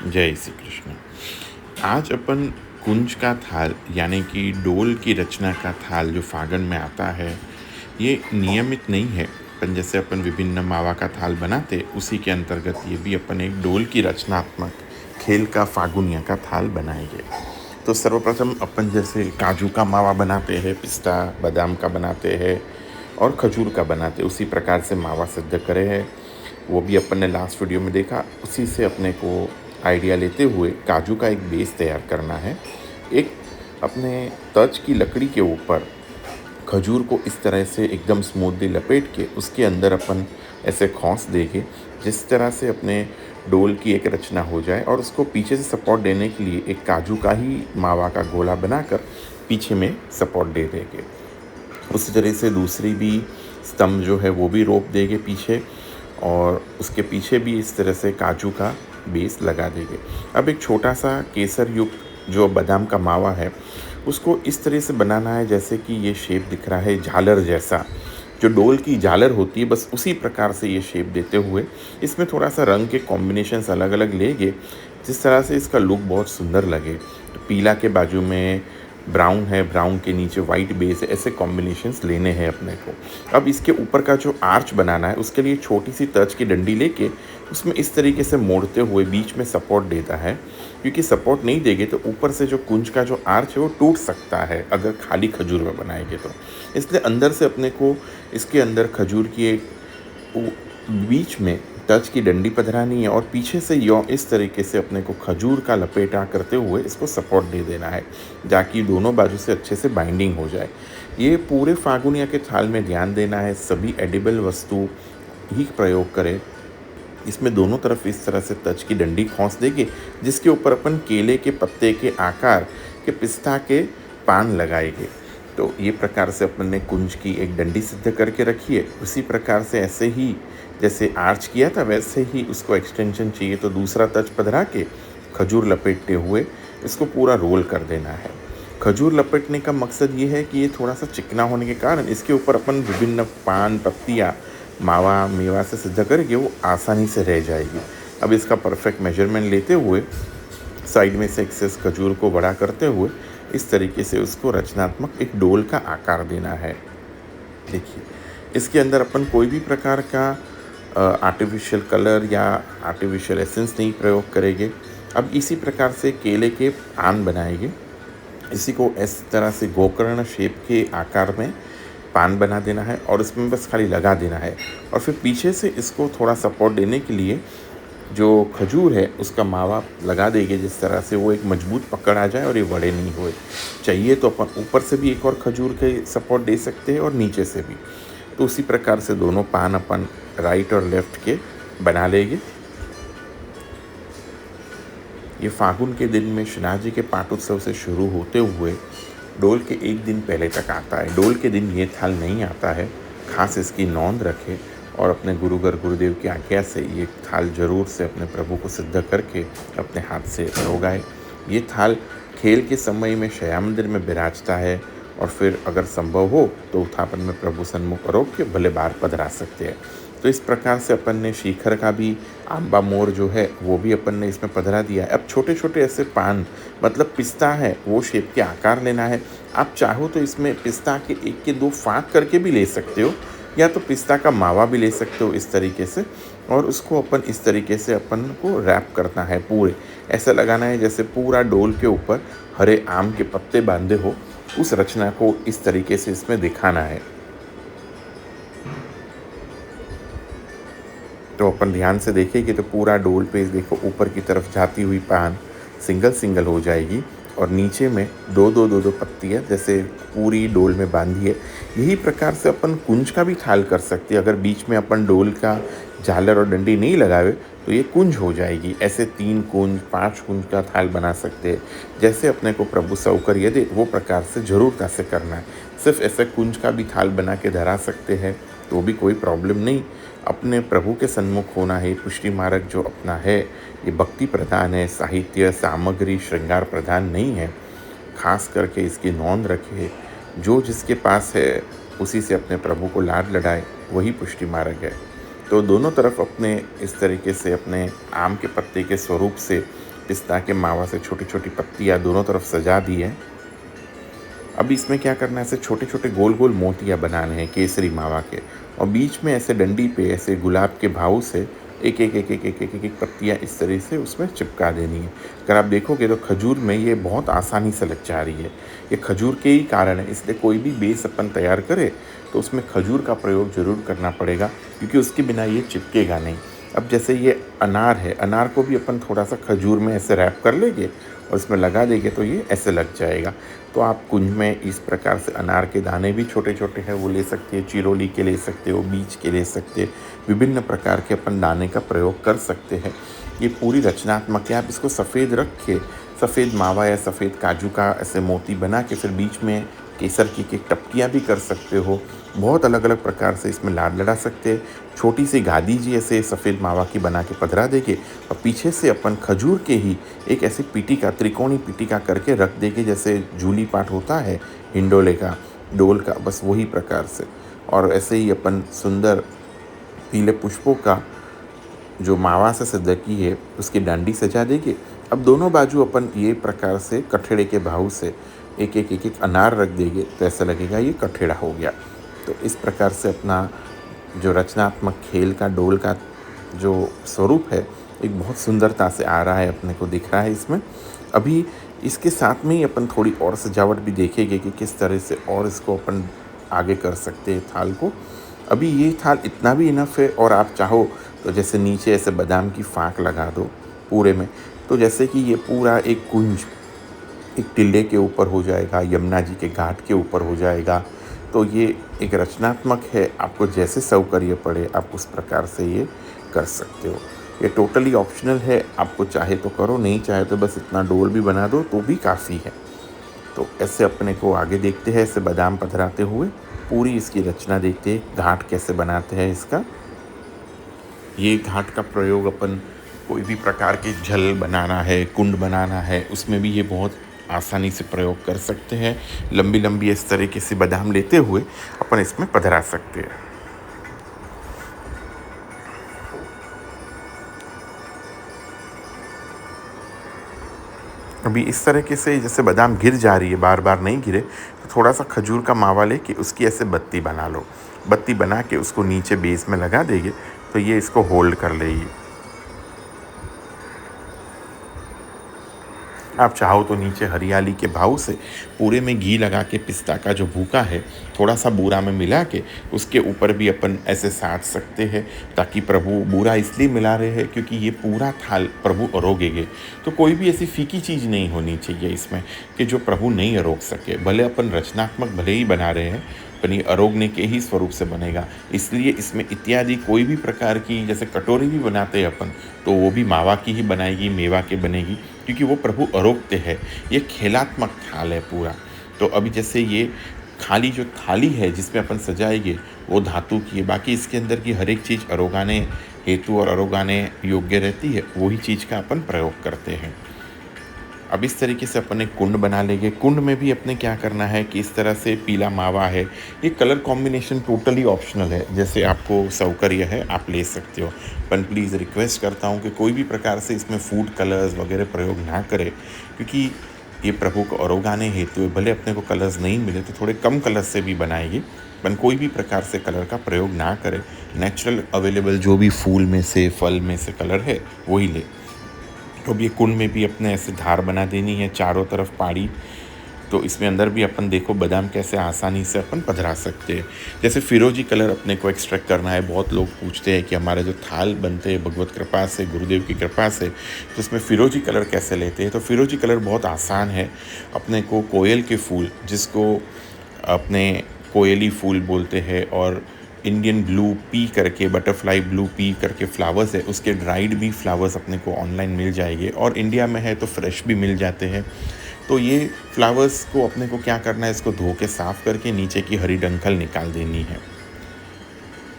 जय श्री कृष्ण। आज अपन कुंज का थाल यानी कि डोल की रचना का थाल जो फागण में आता है, ये नियमित नहीं है। अपन जैसे अपन विभिन्न मावा का थाल बनाते, उसी के अंतर्गत ये भी अपन एक डोल की रचनात्मक खेल का फागुनिया का थाल बनाएंगे। तो सर्वप्रथम अपन जैसे काजू का मावा बनाते हैं, पिस्ता बादाम का बनाते हैं और खजूर का बनाते, उसी प्रकार से मावा सिद्ध करे हैं। वो भी अपन ने लास्ट वीडियो में देखा। उसी से अपने को आइडिया लेते हुए काजू का एक बेस तैयार करना है। एक अपने तज की लकड़ी के ऊपर खजूर को इस तरह से एकदम स्मूथली लपेट के उसके अंदर अपन ऐसे खौंस देंगे जिस तरह से अपने डोल की एक रचना हो जाए, और उसको पीछे से सपोर्ट देने के लिए एक काजू का ही मावा का गोला बनाकर पीछे में सपोर्ट दे देंगे। उसी तरह से दूसरी भी स्तंभ जो है वो भी रोप देंगे पीछे, और उसके पीछे भी इस तरह से काजू का बेस लगा देंगे। अब एक छोटा सा केसर युक्त जो बादाम का मावा है, उसको इस तरह से बनाना है जैसे कि ये शेप दिख रहा है झालर जैसा, जो डोल की झालर होती है, बस उसी प्रकार से ये शेप देते हुए इसमें थोड़ा सा रंग के कॉम्बिनेशंस अलग अलग लेंगे जिस तरह से इसका लुक बहुत सुंदर लगे। तो पीला के बाजू में ब्राउन है, ब्राउन के नीचे वाइट बेस है, ऐसे कॉम्बिनेशंस लेने हैं अपने को। अब इसके ऊपर का जो आर्च बनाना है, उसके लिए छोटी सी तज की डंडी लेके उसमें इस तरीके से मोड़ते हुए बीच में सपोर्ट देता है, क्योंकि सपोर्ट नहीं देंगे तो ऊपर से जो कुंज का जो आर्च है वो टूट सकता है अगर खाली खजूर में बनाएंगे तो। इसलिए अंदर से अपने को इसके अंदर खजूर की एक बीच में टच की डंडी पधरानी है, और पीछे से यो इस तरीके से अपने को खजूर का लपेटा करते हुए इसको सपोर्ट दे देना है, ताकि दोनों बाजू से अच्छे से बाइंडिंग हो जाए। ये पूरे फागुनिया के थाल में ध्यान देना है, सभी एडिबल वस्तु ही प्रयोग करें। इसमें दोनों तरफ इस तरह से तज की डंडी खौंस देंगे जिसके ऊपर अपन केले के पत्ते के आकार के पिस्ता के पान लगाएंगे। तो ये प्रकार से अपन ने कुंज की एक डंडी सिद्ध करके रखी है। उसी प्रकार से ऐसे ही जैसे आर्च किया था वैसे ही उसको एक्सटेंशन चाहिए, तो दूसरा तज पधरा के खजूर लपेटते हुए इसको पूरा रोल कर देना है। खजूर लपेटने का मकसद ये है कि ये थोड़ा सा चिकना होने के कारण इसके ऊपर अपन विभिन्न पान पत्तियाँ मावा मेवा से सिद्ध करके वो आसानी से रह जाएगी। अब इसका परफेक्ट मेजरमेंट लेते हुए साइड में से एक्सेस खजूर को बड़ा करते हुए इस तरीके से उसको रचनात्मक एक डोल का आकार देना है। देखिए, इसके अंदर अपन कोई भी प्रकार का आर्टिफिशियल कलर या आर्टिफिशियल एसेंस नहीं प्रयोग करेंगे। अब इसी प्रकार से केले के पान बनाएंगे। इसी को इस तरह से गोकर्ण शेप के आकार में पान बना देना है और इसमें बस खाली लगा देना है, और फिर पीछे से इसको थोड़ा सपोर्ट देने के लिए जो खजूर है उसका मावा लगा देंगे जिस तरह से वो एक मजबूत पकड़ आ जाए और ये बड़े नहीं हुए। चाहिए तो अपन ऊपर से भी एक और खजूर के सपोर्ट दे सकते हैं और नीचे से भी। तो उसी प्रकार से दोनों पान अपन राइट और लेफ्ट के बना लेंगे। ये फागुन के दिन में शनाजी के पाटोत्सव से शुरू होते हुए डोल के एक दिन पहले तक आता है। डोल के दिन ये थाल नहीं आता है, खास इसकी नौंद रखें और अपने गुरुगर गुरुदेव की आज्ञा से ये थाल जरूर से अपने प्रभु को सिद्ध करके अपने हाथ से रोगाए। ये थाल खेल के समय में शया मंदिर में विराजता है, और फिर अगर संभव हो तो उत्थापन में प्रभु सन्मुख रोक के भले बार पधरा सकते हैं। तो इस प्रकार से अपन ने शिखर का भी आंबा मोर जो है वो भी अपन ने इसमें पधरा दिया है। अब छोटे छोटे ऐसे पान, मतलब पिस्ता है वो शेप के आकार लेना है। आप चाहो तो इसमें पिस्ता के एक के दो फाँक करके भी ले सकते हो, या तो पिस्ता का मावा भी ले सकते हो इस तरीके से, और उसको अपन इस तरीके से अपन को रैप करना है। पूरे ऐसा लगाना है जैसे पूरा डोल के ऊपर हरे आम के पत्ते बांधे हो, उस रचना को इस तरीके से इसमें दिखाना है। तो अपन ध्यान से देखेंगे तो पूरा डोल पे देखो ऊपर की तरफ जाती हुई पान सिंगल सिंगल हो जाएगी, और नीचे में दो दो दो दो पत्तियाँ जैसे पूरी डोल में बांधी है। यही प्रकार से अपन कुंज का भी थाल कर सकते हैं। अगर बीच में अपन डोल का झालर और डंडी नहीं लगावे तो ये कुंज हो जाएगी। ऐसे 3 कुंज 5 कुंज का थाल बना सकते हैं। जैसे अपने को प्रभु सौकर्य दे वो प्रकार से जरूरता से करना है। सिर्फ ऐसे कुंज का भी थाल बना के धरा सकते हैं तो भी कोई प्रॉब्लम नहीं। अपने प्रभु के सन्मुख होना है। पुष्टि मार्ग जो अपना है ये भक्ति प्रधान है, साहित्य सामग्री श्रृंगार प्रधान नहीं है। खास करके इसकी नौंद रखे, जो जिसके पास है उसी से अपने प्रभु को लाड लड़ाए, वही पुष्टि मार्ग है। तो दोनों तरफ अपने इस तरीके से अपने आम के पत्ते के स्वरूप से पिस्ता के मावा से छोटी-छोटी पत्तियाँ दोनों तरफ सजा दी है। अब इसमें क्या करना है, ऐसे छोटे-छोटे गोल-गोल मोतियाँ बनाने हैं केसरी मावा के, और बीच में ऐसे डंडी पे ऐसे गुलाब के भाव से एक-एक पत्तियाँ इस तरह से उसमें चिपका देनी है। अगर आप देखोगे तो खजूर में ये बहुत आसानी से लग जा रही है। ये खजूर के ही कारण है, इसलिए कोई भी बेस अपन तैयार करे तो उसमें खजूर का प्रयोग ज़रूर करना पड़ेगा, क्योंकि उसके बिना ये चिपकेगा नहीं। अब जैसे ये अनार है, अनार को भी अपन थोड़ा-सा खजूर में ऐसे रैप कर लेंगे और इसमें लगा देंगे तो ये ऐसे लग जाएगा। तो आप कुंज में इस प्रकार से अनार के दाने भी छोटे-छोटे हैं वो ले सकते हैं, चिरोली के ले सकते हो, बीज के ले सकते हैं, विभिन्न प्रकार के अपन दाने का प्रयोग कर सकते हैं। ये पूरी रचनात्मक है, आप इसको सफ़ेद रख के सफ़ेद मावा या सफ़ेद काजू का ऐसे मोती बना के फिर बीच में केसर की टपकियाँ भी कर सकते हो। बहुत अलग-अलग प्रकार से इसमें लाड लड़ा सकते हैं। छोटी सी गादी जी ऐसे सफ़ेद मावा की बना के पधरा देंगे और पीछे से अपन खजूर के ही एक ऐसी पीटिका, त्रिकोणी पीटिका करके रख देंगे, जैसे जूली पाट होता है हिंडोले का, डोल का, बस वही प्रकार से। और ऐसे ही अपन सुंदर पीले पुष्पों का जो मावा से सजकी है उसकी डांडी सजा देंगे। अब दोनों बाजू अपन ये प्रकार से कठेड़े के भाव से एक-एक अनार रख देंगे तो ऐसा लगेगा ये कठेड़ा हो गया। तो इस प्रकार से अपना जो रचनात्मक खेल का, डोल का जो स्वरूप है, एक बहुत सुंदरता से आ रहा है, अपने को दिख रहा है इसमें। अभी इसके साथ में ही अपन थोड़ी और सजावट भी देखेंगे कि किस तरह से और इसको अपन आगे कर सकते हैं थाल को। अभी ये थाल इतना भी इनफ है, और आप चाहो तो जैसे नीचे ऐसे बादाम की फाँक लगा दो पूरे में, तो जैसे कि ये पूरा एक कुंज एक टिल्ले के ऊपर हो जाएगा, यमुना जी के घाट के ऊपर हो जाएगा। तो ये एक रचनात्मक है, आपको जैसे सौकर्य पड़े आप उस प्रकार से ये कर सकते हो। ये टोटली ऑप्शनल है, आपको चाहे तो करो, नहीं चाहे तो बस इतना डोल भी बना दो तो भी काफ़ी है। तो ऐसे अपने को आगे देखते हैं, ऐसे बादाम पधराते हुए पूरी इसकी रचना देखते हैं, घाट कैसे बनाते हैं इसका। ये घाट का प्रयोग अपन कोई भी प्रकार के जल बनाना है, कुंड बनाना है, उसमें भी ये बहुत आसानी से प्रयोग कर सकते हैं। लंबी लंबी इस तरीके से बादाम लेते हुए अपन इसमें पधरा सकते हैं। अभी इस तरीके से जैसे बादाम गिर जा रही है, बार बार नहीं गिरे, तो थोड़ा सा खजूर का मावा लेके उसकी ऐसे बत्ती बना लो। बत्ती बना के उसको नीचे बेस में लगा देंगे तो ये इसको होल्ड कर लेगी। आप चाहो तो नीचे हरियाली के भाव से पूरे में घी लगा के पिस्ता का जो भूका है थोड़ा सा बूरा में मिला के उसके ऊपर भी अपन ऐसे साध सकते हैं, ताकि प्रभु बूरा इसलिए मिला रहे हैं क्योंकि ये पूरा थाल प्रभु अरोगेंगे। तो कोई भी ऐसी फीकी चीज़ नहीं होनी चाहिए इसमें कि जो प्रभु नहीं अरोग सके। भले अपन रचनात्मक भले ही बना रहे हैं, पर ये अरोगने के ही स्वरूप से बनेगा। इसलिए इसमें इत्यादि कोई भी प्रकार की, जैसे कटोरी भी बनाते हैं अपन, तो वो भी मावा की ही बनाएगी, मेवा के बनेगी, क्योंकि वो प्रभु अरोगते हैं। ये खेलात्मक थाल है पूरा। तो अभी जैसे ये खाली जो थाली है जिसमें अपन सजाएंगे वो धातु की है, बाकी इसके अंदर की हर एक चीज़ अरोगाने हेतु और अरोगाने योग्य रहती है, वही चीज़ का अपन प्रयोग करते हैं। अब इस तरीके से अपन एक कुंड बना लेंगे। कुंड में भी अपने क्या करना है कि इस तरह से पीला मावा है, ये कलर कॉम्बिनेशन टोटली ऑप्शनल है, जैसे आपको सौकर्य है आप ले सकते हो। पर प्लीज़ रिक्वेस्ट करता हूँ कि कोई भी प्रकार से इसमें फूड कलर्स वगैरह प्रयोग ना करें, क्योंकि ये प्रभु को अरोगाने हेतु है। भले अपने को कलर्स नहीं मिले तो थोड़े कम कलर्स से भी बनाएगी, पर कोई भी प्रकार से कलर का प्रयोग ना करें। नेचुरल अवेलेबल जो भी फूल में से, फल में से कलर है वही ले। तो अब ये कुंड में भी अपने ऐसे धार बना देनी है, चारों तरफ पहाड़ी। तो इसमें अंदर भी अपन देखो बादाम कैसे आसानी से अपन पधरा सकते हैं। जैसे फिरोजी कलर अपने को एक्सट्रैक्ट करना है, बहुत लोग पूछते हैं कि हमारे जो थाल बनते हैं भगवत कृपा से, गुरुदेव की कृपा से, तो उसमें फिरोजी कलर कैसे लेते हैं। तो फिरोजी कलर बहुत आसान है। अपने को कोयल के फूल, जिसको अपने कोयली फूल बोलते हैं, और इंडियन ब्लू पी करके, बटरफ्लाई ब्लू पी करके फ्लावर्स है, उसके ड्राइड भी फ्लावर्स अपने को ऑनलाइन मिल जाएंगे, और इंडिया में है तो फ्रेश भी मिल जाते हैं। तो ये फ्लावर्स को अपने को क्या करना है, इसको धो के साफ़ करके नीचे की हरी डंठल निकाल देनी है।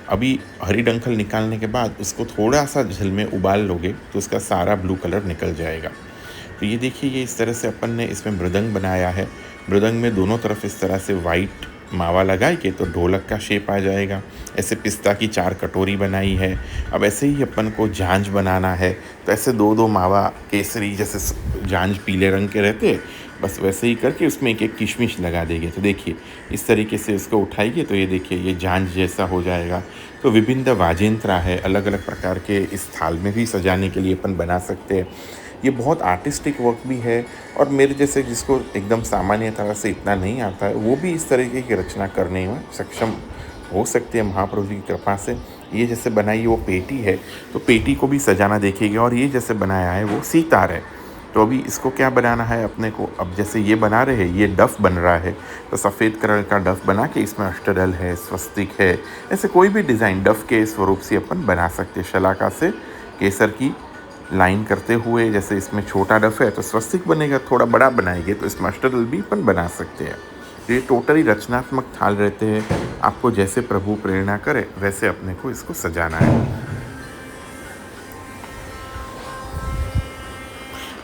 अभी हरी डंठल निकालने के बाद उसको थोड़ा सा जल में उबाल लोगे तो उसका सारा ब्लू कलर निकल जाएगा। तो ये देखिए, ये इस तरह से अपन ने इसमें मृदंग बनाया है। मृदंग में दोनों तरफ इस तरह से वाइट मावा लगाएंगे तो ढोलक का शेप आ जाएगा। ऐसे पिस्ता की 4 कटोरी बनाई है। अब ऐसे ही अपन को झांझ बनाना है, तो ऐसे 2-2 मावा केसरी जैसे झांझ पीले रंग के रहते हैं, बस वैसे ही करके उसमें एक-एक किशमिश लगा देंगे। तो देखिए इस तरीके से इसको उठाइए तो ये देखिए ये झांझ जैसा हो जाएगा। तो विभिन्न वाजेंत्रा है, अलग-अलग प्रकार के इस थाल में भी सजाने के लिए अपन बना सकते हैं। ये बहुत आर्टिस्टिक वर्क भी है, और मेरे जैसे जिसको एकदम सामान्य तरह से इतना नहीं आता है, वो भी इस तरीके की रचना करने में सक्षम हो सकते हैं महाप्रभु जी की कृपा से। ये जैसे बनाई वो पेटी है, तो पेटी को भी सजाना देखिएगा। और ये जैसे बनाया है वो सितार है। तो अभी इसको क्या बनाना है अपने को, अब जैसे ये बना रहे हैं, ये डफ़ बन रहा है, तो सफ़ेद कलर का डफ़ बना के इसमें अष्टदल है, स्वस्तिक है, ऐसे कोई भी डिज़ाइन डफ़ के स्वरूप से अपन बना सकते हैं। शलाका से केसर की लाइन करते हुए, जैसे इसमें छोटा डफ़ है तो स्वस्तिक बनेगा, थोड़ा बड़ा बनाएंगे तो इसमें अष्टदल भी अपन बना सकते हैं। तो ये टोटली रचनात्मक थाल रहते हैं। आपको जैसे प्रभु प्रेरणा करे वैसे अपने को इसको सजाना है।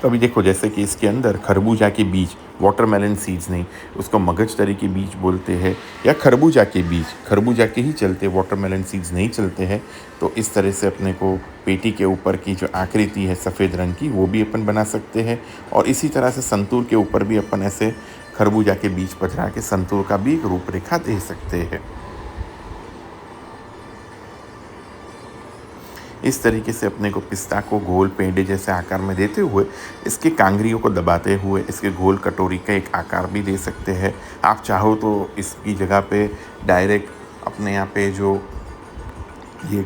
तो अभी देखो जैसे कि इसके अंदर खरबूजा के बीज, वाटरमेलन सीड्स नहीं, उसको मगज तरी के बीज बोलते हैं, या खरबूजा के बीज, खरबूजा के ही चलते, वाटरमेलन सीड्स नहीं चलते हैं। तो इस तरह से अपने को पेटी के ऊपर की जो आकृति है सफ़ेद रंग की, वो भी अपन बना सकते हैं। और इसी तरह से संतूर के ऊपर भी अपन ऐसे खरबूजा के बीज पधरा के संतूर का भी एक रूपरेखा दे सकते हैं। इस तरीके से अपने को पिस्ता को गोल पेंडे जैसे आकार में देते हुए, इसके कांगरियों को दबाते हुए इसके गोल कटोरी का एक आकार भी दे सकते हैं। आप चाहो तो इसकी जगह पे डायरेक्ट अपने यहाँ पे जो ये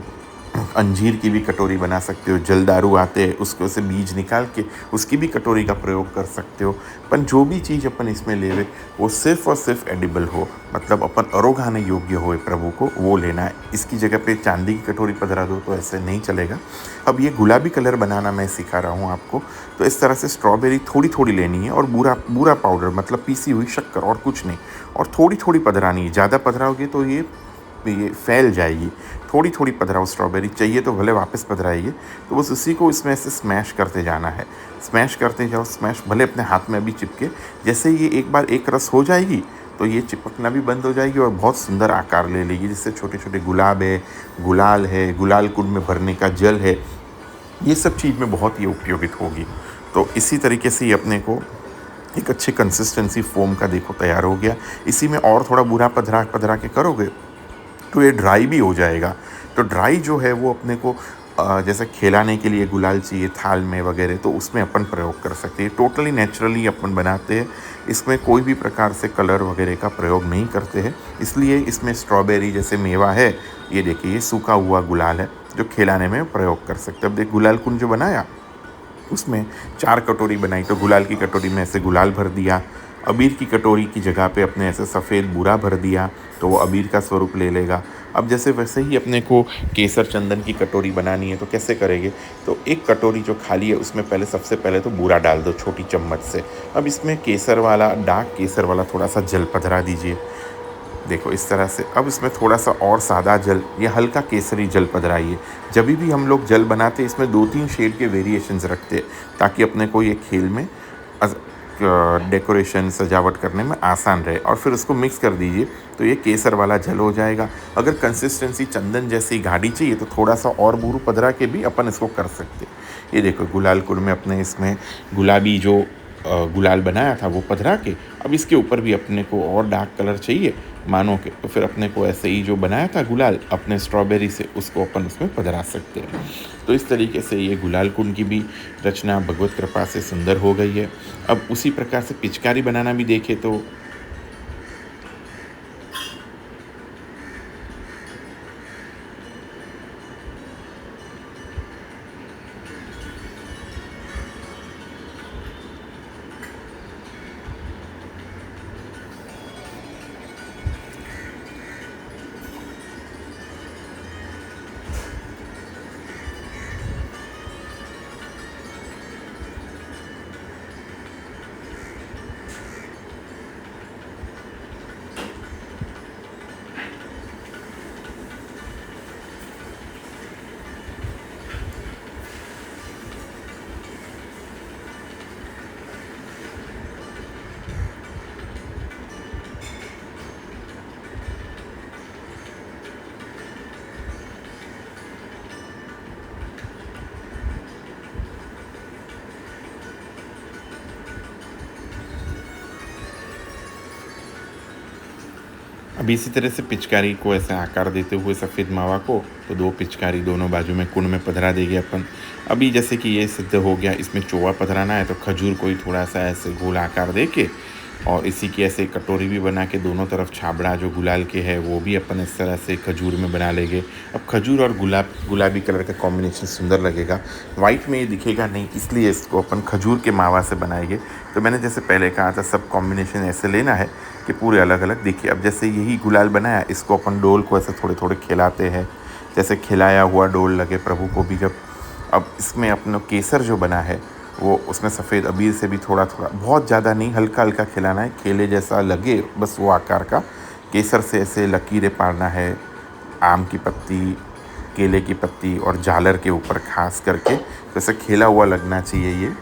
अंजीर की भी कटोरी बना सकते हो। जलदारू आते हैं, उसको से बीज निकाल के उसकी भी कटोरी का प्रयोग कर सकते हो। पर जो भी चीज़ अपन इसमें लेवे वो सिर्फ़ और सिर्फ एडिबल हो, मतलब अपन अरोगाने योग्य हो प्रभु को, वो लेना है। इसकी जगह पे चांदी की कटोरी पधरा दो तो ऐसे नहीं चलेगा। अब ये गुलाबी कलर बनाना मैं सिखा रहा हूँ आपको। तो इस तरह से स्ट्रॉबेरी थोड़ी थोड़ी लेनी है, और बूरा बूरा पाउडर मतलब पीसी हुई शक्कर, और कुछ नहीं, और थोड़ी थोड़ी पधरानी है। ज़्यादा पधराओगे तो ये फैल जाएगी। थोड़ी थोड़ी पधराओ स्ट्रॉबेरी, चाहिए तो भले वापस पधराइए। तो बस उसी को इसमें ऐसे स्मैश करते जाना है, स्मैश करते जाओ, स्मैश भले अपने हाथ में अभी चिपके। जैसे ये एक बार एक रस हो जाएगी तो ये चिपकना भी बंद हो जाएगी और बहुत सुंदर आकार ले लेगी। जिससे छोटे छोटे गुलाब है, गुलाल है, गुलाल कुंड में भरने का जल है, ये सब चीज़ में बहुत ही उपयोगित होगी। तो इसी तरीके से ये अपने को एक अच्छी कंसिस्टेंसी फोम का देखो तैयार हो गया। इसी में और थोड़ा बुरा पधरा पधरा के करोगे तो ये ड्राई भी हो जाएगा। तो ड्राई जो है वो अपने को जैसे खिलाने के लिए गुलाल चाहिए थाल में वगैरह, तो उसमें अपन प्रयोग कर सकते हैं। टोटली नेचुरली अपन बनाते हैं, इसमें कोई भी प्रकार से कलर वगैरह का प्रयोग नहीं करते हैं। इसलिए इसमें स्ट्रॉबेरी जैसे मेवा है, ये देखिए ये सूखा हुआ गुलाल है जो खिलाने में प्रयोग कर सकते हैं। अब देख गुलाल कुंड जो बनाया उसमें 4 कटोरी बनाई, तो गुलाल की कटोरी में ऐसे गुलाल भर दिया। अबीर की कटोरी की जगह पे अपने ऐसे सफ़ेद बूरा भर दिया तो वो अबीर का स्वरूप ले लेगा। अब जैसे वैसे ही अपने को केसर चंदन की कटोरी बनानी है तो कैसे करेंगे, तो एक कटोरी जो खाली है उसमें पहले सबसे पहले तो बूरा डाल दो छोटी चम्मच से। अब इसमें केसर वाला, डार्क केसर वाला थोड़ा सा जल पधरा दीजिए, देखो इस तरह से। अब इसमें थोड़ा सा और सादा जल या हल्का केसरी जल पधराइए। जब भी हम लोग जल बनाते हैं इसमें 2-3 शेड के वेरिएशंस रखते हैं ताकि अपने को ये खेल में डेकोरेशन सजावट करने में आसान रहे। और फिर उसको मिक्स कर दीजिए तो ये केसर वाला जल हो जाएगा। अगर कंसिस्टेंसी चंदन जैसी गाढ़ी चाहिए तो थोड़ा सा और बूरू पधरा के भी अपन इसको कर सकते हैं। ये देखो गुलाल कुंड में अपने इसमें गुलाबी जो गुलाल बनाया था वो पधरा के, अब इसके ऊपर भी अपने को और डार्क कलर चाहिए मानो के, तो फिर अपने को ऐसे ही जो बनाया था गुलाल अपने स्ट्रॉबेरी से, उसको अपन उसमें पधरा सकते हैं। तो इस तरीके से ये गुलाल कुंड की भी रचना भगवत कृपा से सुंदर हो गई है। अब उसी प्रकार से पिचकारी बनाना भी देखें तो अब इसी तरह से पिचकारी को ऐसे आकार देते हुए सफ़ेद मावा को, तो 2 पिचकारी दोनों बाजू में कुंड में पधरा देंगे अपन। अभी जैसे कि ये सिद्ध हो गया, इसमें चोवा पधराना है, तो खजूर को ही थोड़ा-सा ऐसे गोल आकार दे के और इसी की ऐसे कटोरी भी बना के दोनों तरफ छाबड़ा जो गुलाल के है वो भी अपन इस तरह से खजूर में बना लेंगे। अब खजूर और गुलाबी कलर का कॉम्बिनेशन सुंदर लगेगा, वाइट में ये दिखेगा नहीं, इसलिए इसको अपन खजूर के मावा से बनाएंगे। तो मैंने जैसे पहले कहा था, सब कॉम्बिनेशन ऐसे लेना है कि पूरे अलग अलग दिखे। अब जैसे यही गुलाल बनाया, इसको अपन डोल को ऐसे थोड़े थोड़े खिलाते हैं, जैसे खिलाया हुआ डोल लगे प्रभु को भी जब। अब इसमें अपना केसर जो बना है वो उसमें सफ़ेद अबीर से भी थोड़ा थोड़ा, बहुत ज़्यादा नहीं, हल्का हल्का खिलाना है, केले जैसा लगे बस वो आकार का। केसर से ऐसे लकीरें पाड़ना है, आम की पत्ती, केले की पत्ती और झालर के ऊपर खास करके, जैसे खेला हुआ लगना चाहिए ये।